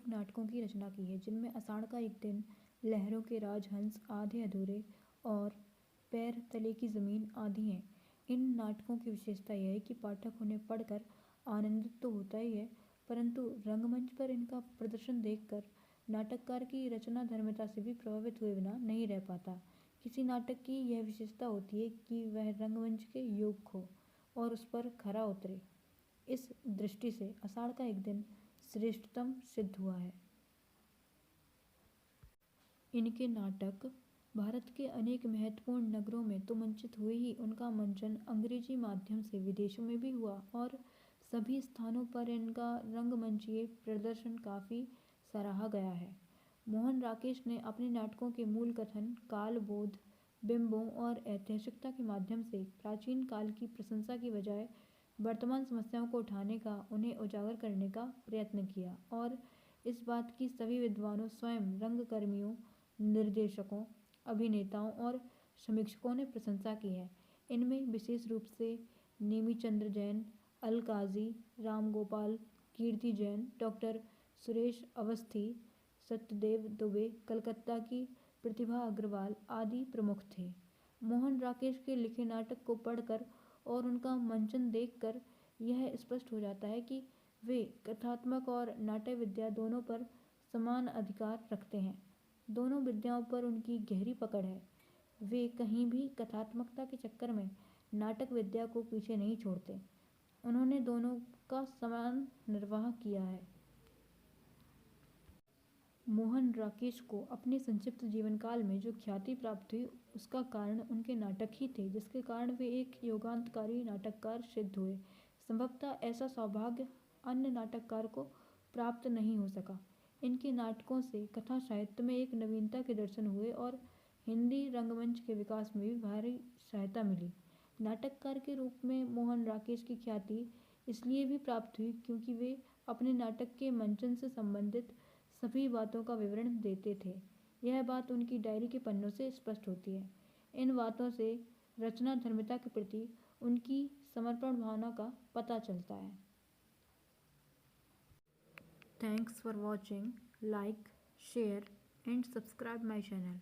अनेक नाटकों की रचना की है, जिनमें आषाढ़ का एक दिन, लहरों के राजहंस, आधे अधूरे और पैर तले की ज़मीन आदि हैं। इन नाटकों की विशेषता यह है कि पाठक उन्हें पढ़कर आनंदित तो होता ही है, परंतु रंगमंच पर इनका प्रदर्शन देखकर नाटककार की रचना धर्मिता से भी प्रभावित हुए बिना नहीं रह पाता। किसी नाटक की यह विशेषता होती है कि वह रंगमंच के योग्य हो और उस पर खरा उतरे। इस दृष्टि से आषाढ़ का एक दिन श्रेष्ठतम सिद्ध हुआ है। इनके नाटक भारत के अनेक महत्वपूर्ण नगरों में तो मंचित हुए ही, उनका मंचन अंग्रेजी माध्यम से विदेशों में भी हुआ और सभी स्थानों पर इनका रंगमंचीय प्रदर्शन काफ़ी सराहा गया है। मोहन राकेश ने अपने नाटकों के मूल कथन, कालबोध, बिंबों और ऐतिहासिकता के माध्यम से प्राचीन काल की प्रशंसा की बजाय वर्तमान समस्याओं को उठाने का, उन्हें उजागर करने का प्रयत्न किया और इस बात की सभी विद्वानों, स्वयं रंगकर्मियों, निर्देशकों, अभिनेताओं और समीक्षकों ने प्रशंसा की है। इनमें विशेष रूप से नेमीचंद्र जैन, अलकाजी, राम गोपाल, कीर्ति जैन, डॉक्टर सुरेश अवस्थी, सत्यदेव दुबे, कलकत्ता की प्रतिभा अग्रवाल आदि प्रमुख थे। मोहन राकेश के लिखे नाटक को पढ़कर और उनका मंचन देखकर यह स्पष्ट हो जाता है कि वे कथात्मक और नाट्य विद्या दोनों पर समान अधिकार रखते हैं। दोनों विद्याओं पर उनकी गहरी पकड़ है। वे कहीं भी कथात्मकता के चक्कर में नाटक विद्या को पीछे नहीं छोड़ते। उन्होंने दोनों का समान निर्वाह किया है। मोहन राकेश को अपने संक्षिप्त जीवन काल में जो ख्याति प्राप्त हुई, उसका कारण उनके नाटक ही थे, जिसके कारण वे एक युगांतकारी नाटककार सिद्ध हुए। संभवतः ऐसा सौभाग्य अन्य नाटककार को प्राप्त नहीं हो सका। इनके नाटकों से कथा साहित्य में एक नवीनता के दर्शन हुए और हिंदी रंगमंच के विकास में भी भारी सहायता मिली। नाटककार के रूप में मोहन राकेश की ख्याति इसलिए भी प्राप्त हुई क्योंकि वे अपने नाटक के मंचन से संबंधित सभी बातों का विवरण देते थे। यह बात उनकी डायरी के पन्नों से स्पष्ट होती है। इन बातों से रचना धर्मिता के प्रति उनकी समर्पण भावना का पता चलता है। Thanks for watching, like, share and subscribe my channel.